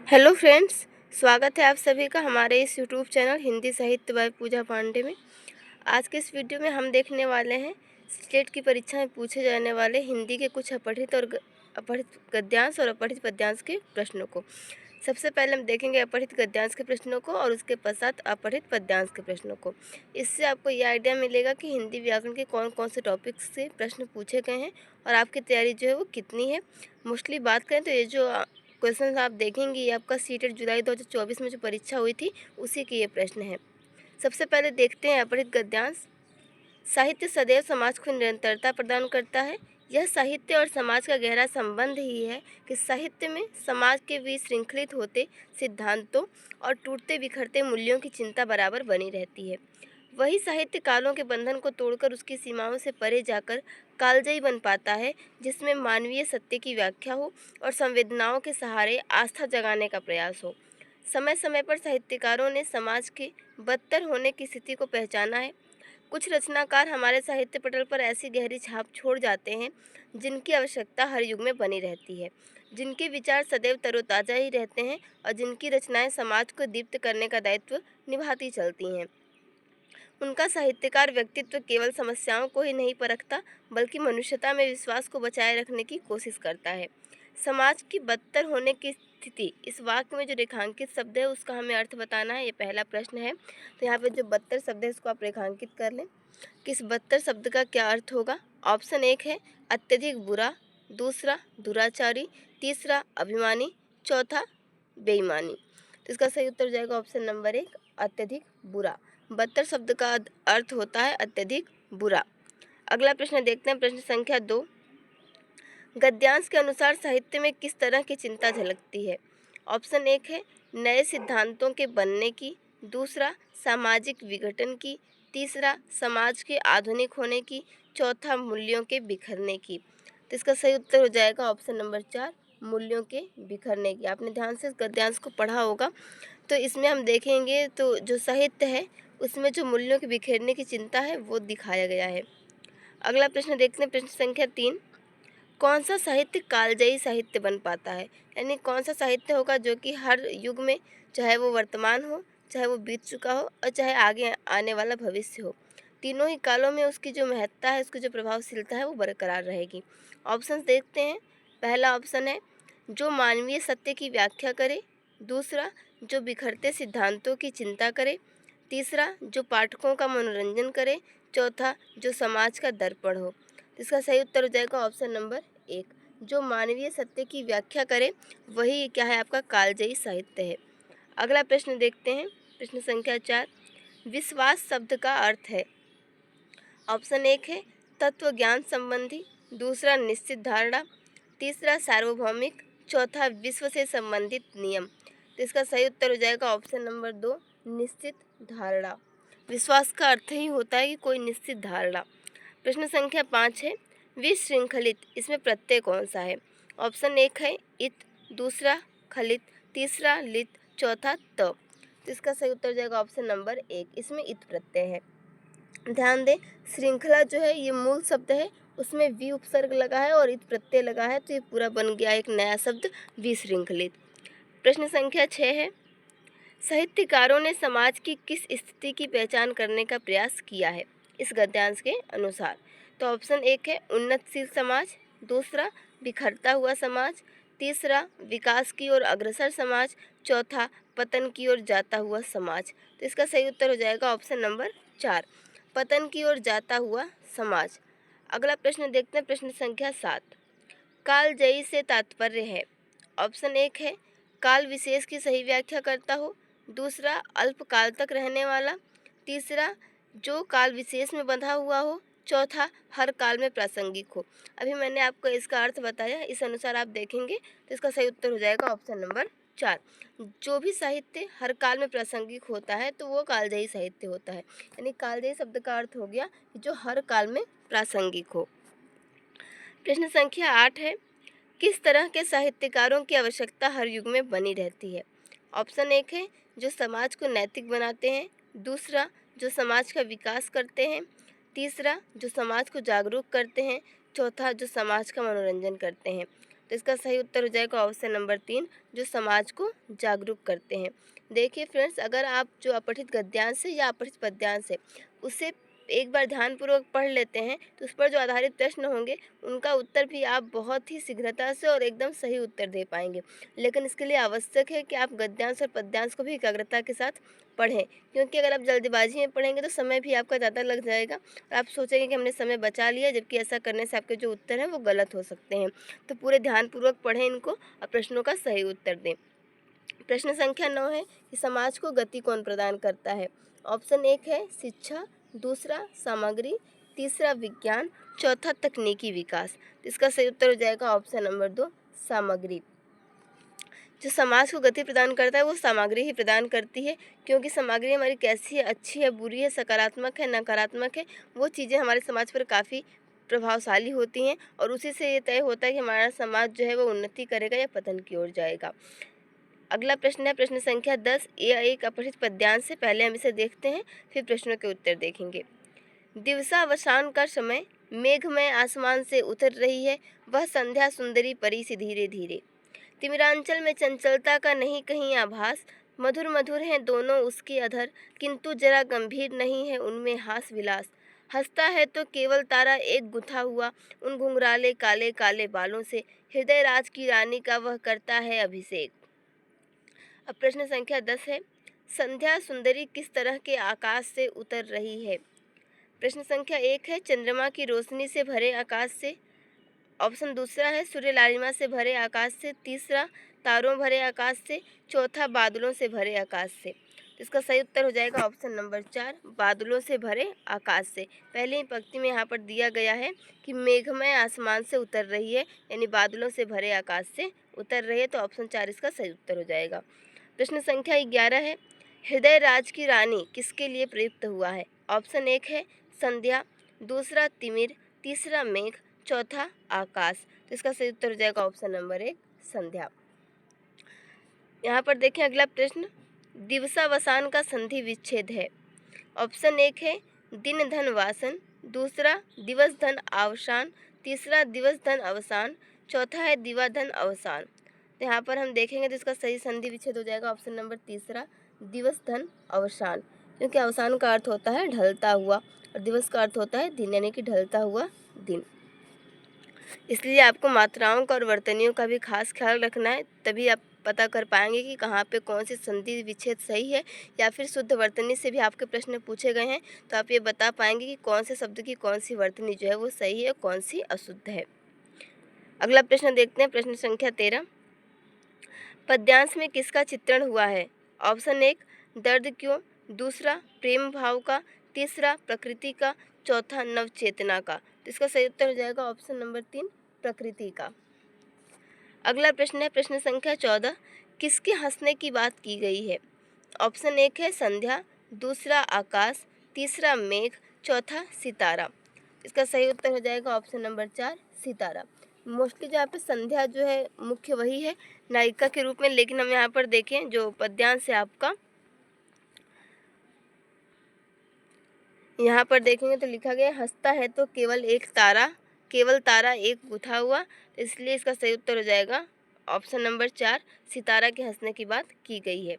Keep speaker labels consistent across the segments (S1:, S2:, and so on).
S1: Hello friends, स्वागत है आप सभी का हमारे इस यूट्यूब चैनल हिंदी साहित्य बाय पूजा पांडे में। आज के इस वीडियो में हम देखने वाले हैं स्टेट की परीक्षा में पूछे जाने वाले हिंदी के कुछ अपठित गद्यांश और अपठित पद्यांश के प्रश्नों को। सबसे पहले हम देखेंगे अपठित गद्यांश के प्रश्नों को और उसके पश्चात अपठित पद्यांश के प्रश्नों को। इससे आपको ये आइडिया मिलेगा कि हिंदी व्याकरण के कौन कौन से टॉपिक्स से प्रश्न पूछे गए हैं और आपकी तैयारी जो है वो कितनी है। मोस्टली बात करें तो ये जो क्वेश्चन आप देखेंगे ये आपका सीटेट जुलाई 2024 में जो परीक्षा हुई थी उसी के ये प्रश्न हैं। सबसे पहले देखते हैं अपठित गद्यांश। साहित्य सदैव समाज को निरंतरता प्रदान करता है। यह साहित्य और समाज का गहरा संबंध ही है कि साहित्य में समाज के बीच श्रृंखलित होते सिद्धांतों और टूटते बिखरते मूल्यों की चिंता बराबर बनी रहती है। वही साहित्य कालों के बंधन को तोड़कर उसकी सीमाओं से परे जाकर कालजयी बन पाता है, जिसमें मानवीय सत्य की व्याख्या हो और संवेदनाओं के सहारे आस्था जगाने का प्रयास हो। समय समय पर साहित्यकारों ने समाज के बदतर होने की स्थिति को पहचाना है। कुछ रचनाकार हमारे साहित्य पटल पर ऐसी गहरी छाप छोड़ जाते हैं जिनकी आवश्यकता हर युग में बनी रहती है, जिनके विचार सदैव तरोताज़ा ही रहते हैं और जिनकी रचनाएं समाज को दीप्त करने का दायित्व निभाती चलती हैं। उनका साहित्यकार व्यक्तित्व केवल समस्याओं को ही नहीं परखता बल्कि मनुष्यता में विश्वास को बचाए रखने की कोशिश करता है। समाज की बदतर होने की स्थिति, इस वाक्य में जो रेखांकित शब्द है उसका हमें अर्थ बताना है। ये पहला प्रश्न है। तो यहाँ पे जो बदतर शब्द है इसको आप रेखांकित कर लें कि इस बदतर शब्द का क्या अर्थ होगा। ऑप्शन एक है अत्यधिक बुरा, दूसरा दुराचारी, तीसरा अभिमानी, चौथा बेईमानी। तो इसका सही उत्तर हो जाएगा ऑप्शन नंबर एक, अत्यधिक बुरा। बदतर शब्द का अर्थ होता है अत्यधिक बुरा। अगला प्रश्न देखते हैं, प्रश्न संख्या 2। गद्यांश के अनुसार साहित्य में किस तरह की चिंता झलकती है। ऑप्शन एक है नए सिद्धांतों के बनने की, दूसरा सामाजिक विघटन की, तीसरा समाज के आधुनिक होने की, चौथा मूल्यों के बिखरने की। तो इसका सही उत्तर हो जाएगा ऑप्शन नंबर 4, मूल्यों के बिखरने की। आपने ध्यान से इस गद्यांश को पढ़ा होगा। तो इसमें हम देखेंगे तो जो साहित्य है उसमें जो मूल्यों के बिखेरने की चिंता है वो दिखाया गया है। अगला प्रश्न देखते हैं, प्रश्न संख्या 3। कौन सा साहित्य कालजयी साहित्य बन पाता है, यानी कौन सा साहित्य होगा जो कि हर युग में, चाहे वो वर्तमान हो, चाहे वो बीत चुका हो और चाहे आगे आने वाला भविष्य हो, तीनों ही कालों में उसकी जो महत्ता है, उसकी जो प्रभावशीलता है वो बरकरार रहेगी। ऑप्शंस देखते हैं। पहला ऑप्शन है जो मानवीय सत्य की व्याख्या करे, दूसरा जो बिखरते सिद्धांतों की चिंता करे, तीसरा जो पाठकों का मनोरंजन करे, चौथा जो समाज का दर्पण हो। इसका सही उत्तर हो जाएगा ऑप्शन नंबर एक, जो मानवीय सत्य की व्याख्या करे वही क्या है, आपका कालजयी साहित्य है। अगला प्रश्न देखते हैं, प्रश्न संख्या 4। विश्वास शब्द का अर्थ है। ऑप्शन एक है तत्व ज्ञान संबंधी, दूसरा निश्चित धारणा, तीसरा सार्वभौमिक, चौथा विश्व से संबंधित नियम। तो इसका सही उत्तर हो जाएगा ऑप्शन नंबर 2, निश्चित धारणा। विश्वास का अर्थ ही होता है कि कोई निश्चित धारणा। प्रश्न संख्या 5 है विशृंखलित, इसमें प्रत्यय कौन सा है। ऑप्शन एक है इत, दूसरा खलित, तीसरा लित, चौथा त। तो इसका सही उत्तर हो जाएगा ऑप्शन नंबर 1, इसमें इत प्रत्यय है। ध्यान दें, श्रृंखला जो है ये मूल शब्द है, उसमें वि उपसर्ग लगा है और इत प्रत्यय लगा है, तो ये पूरा बन गया एक नया शब्द विशृंखलित। प्रश्न संख्या 6 है साहित्यकारों ने समाज की किस स्थिति की पहचान करने का प्रयास किया है इस गद्यांश के अनुसार। तो ऑप्शन एक है उन्नतशील समाज, दूसरा बिखरता हुआ समाज, तीसरा विकास की ओर अग्रसर समाज, चौथा पतन की ओर जाता हुआ समाज। तो इसका सही उत्तर हो जाएगा ऑप्शन नंबर 4, पतन की ओर जाता हुआ समाज। अगला प्रश्न देखते हैं, प्रश्न संख्या 7। कालजयी से तात्पर्य है। ऑप्शन एक है काल विशेष की सही व्याख्या करता हो, दूसरा अल्पकाल तक रहने वाला, तीसरा जो काल विशेष में बंधा हुआ हो, चौथा हर काल में प्रासंगिक हो। अभी मैंने आपको इसका अर्थ बताया, इस अनुसार आप देखेंगे तो इसका सही उत्तर हो जाएगा ऑप्शन नंबर 4, जो भी साहित्य हर काल में प्रासंगिक होता है तो वो कालजयी साहित्य होता है। यानी कालजयी शब्द का अर्थ हो गया जो हर काल में प्रासंगिक हो। प्रश्न संख्या 8 है किस तरह के साहित्यकारों की आवश्यकता हर युग में बनी रहती है। ऑप्शन एक है जो समाज को नैतिक बनाते हैं, दूसरा जो समाज का विकास करते हैं, तीसरा जो समाज को जागरूक करते हैं, चौथा जो समाज का मनोरंजन करते हैं। तो इसका सही उत्तर हो जाएगा ऑप्शन नंबर 3, जो समाज को जागरूक करते हैं। देखिए फ्रेंड्स, अगर आप जो अपठित गद्यांश है या अपठित पद्यांश है उसे एक बार ध्यानपूर्वक पढ़ लेते हैं तो उस पर जो आधारित प्रश्न होंगे उनका उत्तर भी आप बहुत ही शीघ्रता से और एकदम सही उत्तर दे पाएंगे। लेकिन इसके लिए आवश्यक है कि आप गद्यांश और पद्यांश को भी एकाग्रता के साथ पढ़ें, क्योंकि अगर आप जल्दबाजी में पढ़ेंगे तो समय भी आपका ज़्यादा लग जाएगा और आप सोचेंगे कि हमने समय बचा लिया, जबकि ऐसा करने से आपके जो उत्तर हैं वो गलत हो सकते हैं। तो पूरे ध्यानपूर्वक पढ़ें इनको और प्रश्नों का सही उत्तर दें। प्रश्न संख्या 9 है कि समाज को गति कौन प्रदान करता है। ऑप्शन 1 है शिक्षा, दूसरा सामग्री, तीसरा विज्ञान, चौथा तकनीकी विकास। इसका सही उत्तर हो जाएगा ऑप्शन नंबर 2, सामग्री। जो समाज को गति प्रदान करता है वो सामग्री ही प्रदान करती है, क्योंकि सामग्री हमारी कैसी है, अच्छी है, बुरी है, सकारात्मक है, नकारात्मक है, वो चीज़ें हमारे समाज पर काफ़ी प्रभावशाली होती हैं और उसी से ये तय होता है कि हमारा समाज जो है वो उन्नति करेगा या पतन की ओर जाएगा। अगला प्रश्न है प्रश्न संख्या 10। यह एक अपठित पद्यांश से, पहले हम इसे देखते हैं फिर प्रश्नों के उत्तर देखेंगे। दिवसावसान का समय, मेघमय आसमान से उतर रही है वह संध्या सुंदरी परी सी धीरे धीरे। तिमिरांचल में चंचलता का नहीं कहीं आभास, मधुर मधुर हैं दोनों उसके अधर, किंतु जरा गंभीर नहीं है उनमें हास विलास। हंसता है तो केवल तारा एक गुथा हुआ उन घुंघराले काले काले बालों से, हृदय राज की रानी का वह करता है अभिषेक। अब प्रश्न संख्या 10 है, संध्या सुंदरी किस तरह के आकाश से उतर रही है। प्रश्न संख्या 1 है चंद्रमा की रोशनी से भरे आकाश से। ऑप्शन दूसरा है सूर्य लालिमा से भरे आकाश से, तीसरा तारों भरे आकाश से, चौथा बादलों से भरे आकाश से। इसका सही उत्तर हो जाएगा ऑप्शन नंबर 4, बादलों से भरे आकाश से। पहले ही पंक्ति में यहाँ पर दिया गया है कि मेघमय आसमान से उतर रही है, यानी बादलों से भरे आकाश से उतर रही है, तो ऑप्शन 4 इसका सही उत्तर हो जाएगा। प्रश्न संख्या 11 है, हृदय राज की रानी किसके लिए प्रयुक्त हुआ है। ऑप्शन 1 है संध्या, दूसरा तिमिर, तीसरा मेघ, चौथा आकाश। तो इसका सही उत्तर हो जाएगा ऑप्शन नंबर 1, संध्या। यहाँ पर देखें अगला प्रश्न, दिवसावसान का संधि विच्छेद है। ऑप्शन 1 है दिन धन वासन, दूसरा दिवस धन अवसान, तीसरा दिवस धन अवसान, चौथा है दिवा धन अवसान। तो यहाँ पर हम देखेंगे तो इसका सही संधि विच्छेद हो जाएगा ऑप्शन नंबर तीसरा, दिवस धन अवसान, क्योंकि अवसान का अर्थ होता है ढलता हुआ और दिवस का अर्थ होता है दिन, यानी कि ढलता हुआ दिन। इसलिए आपको मात्राओं का और वर्तनियों का भी खास ख्याल रखना है, तभी आप पता कर पाएंगे कि कहाँ पे कौन सी संधि विच्छेद सही है, या फिर शुद्ध वर्तनी से भी आपके प्रश्न पूछे गए हैं तो आप ये बता पाएंगे कि कौन से शब्द की कौन सी वर्तनी जो है वो सही है, कौन सी अशुद्ध है। अगला प्रश्न देखते हैं, प्रश्न संख्या 13। पद्यांश में किसका चित्रण हुआ है। ऑप्शन 1 दर्द क्यों, दूसरा प्रेम भाव का, तीसरा प्रकृति का, चौथा नवचेतना का। तो इसका सही उत्तर हो जाएगा ऑप्शन नंबर 3, प्रकृति का। अगला प्रश्न है प्रश्न संख्या 14, किसके हंसने की बात की गई है। ऑप्शन 1 है संध्या, दूसरा आकाश, तीसरा मेघ, चौथा सितारा। इसका सही उत्तर हो जाएगा ऑप्शन नंबर 4, सितारा। मोस्टली जो यहाँ पे संध्या जो है मुख्य वही है नायिका के रूप में, लेकिन हम यहाँ पर देखें जो पद्यांश है आपका, यहाँ पर देखेंगे तो लिखा गया हंसता है तो केवल तारा एक गुथा हुआ, इसलिए इसका सही उत्तर हो जाएगा ऑप्शन नंबर 4, सितारा के हंसने की बात की गई है।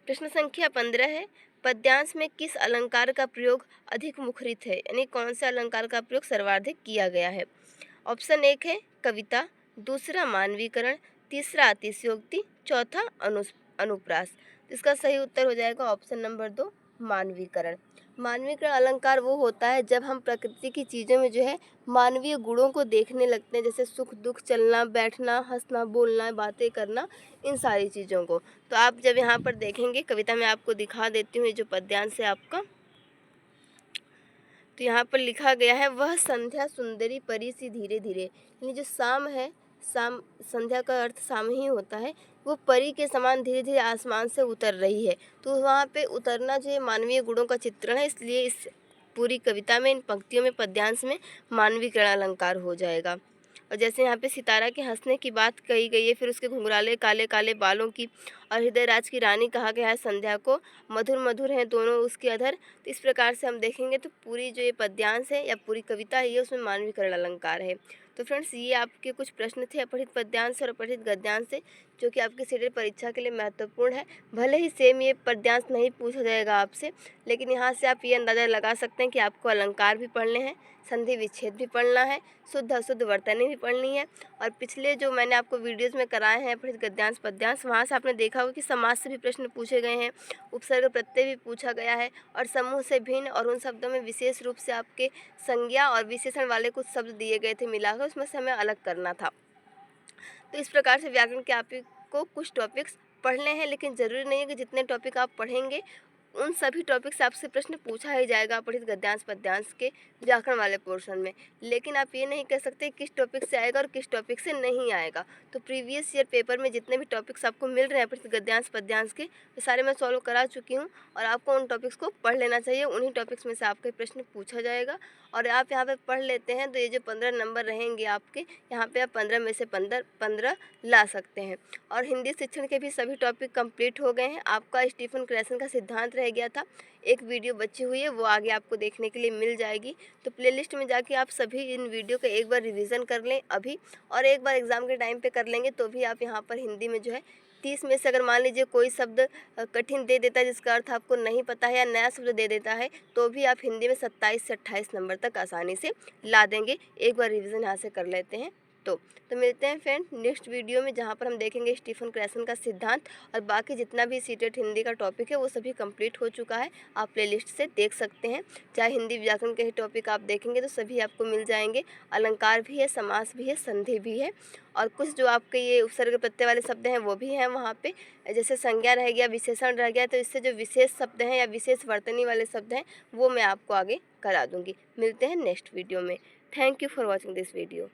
S1: प्रश्न संख्या 15 है, पद्यांश में किस अलंकार का प्रयोग अधिक मुखरित है, यानी कौन से अलंकार का प्रयोग सर्वाधिक किया गया है। ऑप्शन 1 है कविता, दूसरा मानवीकरण, तीसरा अतिशयोक्ति, चौथा अनुप्रास। इसका सही उत्तर हो जाएगा ऑप्शन नंबर 2, मानवीकरण। मानवीकरण अलंकार वो होता है जब हम प्रकृति की चीज़ों में जो है मानवीय गुणों को देखने लगते हैं, जैसे सुख दुख, चलना बैठना, हंसना बोलना, बातें करना, इन सारी चीज़ों को। तो आप जब यहाँ पर देखेंगे, कविता में आपको दिखा देती हूँ, ये जो पद्यांश है आपका, तो यहाँ पर लिखा गया है वह संध्या सुंदरी परी सी धीरे धीरे, यानी जो शाम है, शाम संध्या का अर्थ शाम ही होता है, वो परी के समान धीरे धीरे आसमान से उतर रही है। तो वहाँ पे उतरना जो है मानवीय गुणों का चित्रण है, इसलिए इस पूरी कविता में, इन पंक्तियों में, पद्यांश में मानवीकरण अलंकार हो जाएगा। और जैसे यहाँ पे सितारा के हंसने की बात कही गई है, फिर उसके घुंघराले काले काले बालों की, और हृदय राज की रानी कहा गया है संध्या को, मधुर मधुर हैं दोनों उसके अधर। तो इस प्रकार से हम देखेंगे तो पूरी जो ये पद्यांश है या पूरी कविता है ये उसमें मानवीकरण अलंकार है। तो फ्रेंड्स, ये आपके कुछ प्रश्न थे अपठित पद्यांश और अपठित गद्यांश से, जो कि आपकी सीटेट परीक्षा के लिए महत्वपूर्ण है। भले ही सेम ये पद्यांश नहीं पूछा जाएगा आपसे, लेकिन यहाँ से आप ये अंदाज़ा लगा सकते हैं कि आपको अलंकार भी पढ़ने हैं, संधि विच्छेद भी पढ़ना है, शुद्ध अशुद्ध वर्तनी भी पढ़नी है। और पिछले जो मैंने आपको वीडियोज़ में कराए हैं अपठित गद्यांश पद्यांश, वहाँ से आपने देखा होगा कि समाज से भी प्रश्न पूछे गए हैं, उपसर्ग प्रत्यय भी पूछा गया है, और समूह से भिन्न और उन शब्दों में विशेष रूप से आपके संज्ञा और विशेषण वाले कुछ शब्द दिए गए थे मिलाकर, उसमें से हमें अलग करना था। तो इस प्रकार से व्याकरण के आपको कुछ टॉपिक्स पढ़ने हैं, लेकिन ज़रूरी नहीं है कि जितने टॉपिक आप पढ़ेंगे उन सभी टॉपिक से आपसे प्रश्न पूछा ही जाएगा अपठित गद्यांश पद्यांश के व्याकरण वाले पोर्शन में। लेकिन आप ये नहीं कह सकते किस टॉपिक से आएगा और किस टॉपिक से नहीं आएगा। तो प्रीवियस ईयर पेपर में जितने भी टॉपिक्स आपको मिल रहे हैं अपठित गद्यांश पद्यांश के, वो सारे मैं सॉल्व करा चुकी हूँ, और आपको उन टॉपिक्स को पढ़ लेना चाहिए। उन्हीं टॉपिक्स में से आपके प्रश्न पूछा जाएगा, और आप यहाँ पर पढ़ लेते हैं तो ये जो 15 नंबर रहेंगे आपके, यहाँ पर आप 15 में से 15 ला सकते हैं। और हिंदी शिक्षण के भी सभी टॉपिक कंप्लीट हो गए हैं। आपका स्टीफन क्रैसन का सिद्धांत रह गया था, एक वीडियो बची हुई है, वो आगे आपको देखने के लिए मिल जाएगी। तो प्लेलिस्ट में जाके आप सभी इन वीडियो का एक बार रिवीजन कर लें अभी, और एक बार एग्ज़ाम के टाइम पे कर लेंगे तो भी आप यहाँ पर हिंदी में जो है 30 में से अगर मान लीजिए कोई शब्द कठिन दे देता है जिसका अर्थ आपको नहीं पता है, या नया शब्द दे देता है, तो भी आप हिंदी में 27 से 28 नंबर तक आसानी से ला देंगे। एक बार रिवीजन यहाँ से कर लेते हैं तो मिलते हैं फ्रेंड नेक्स्ट वीडियो में, जहाँ पर हम देखेंगे स्टीफन क्रैसन का सिद्धांत, और बाकी जितना भी सीटेट हिंदी का टॉपिक है वो सभी कंप्लीट हो चुका है। आप प्लेलिस्ट से देख सकते हैं। चाहे हिंदी व्याकरण के ही टॉपिक आप देखेंगे तो सभी आपको मिल जाएंगे। अलंकार भी है, समास भी है, संधि भी है, और कुछ जो आपके ये उपसर्ग प्रत्यय वाले शब्द हैं वो भी हैं वहाँ पे, जैसे संज्ञा रह गया, विशेषण रह गया, तो इससे जो विशेष शब्द हैं या विशेष वर्तनी वाले शब्द हैं वो मैं आपको आगे करा दूँगी। मिलते हैं नेक्स्ट वीडियो में। Thank you for watching this video.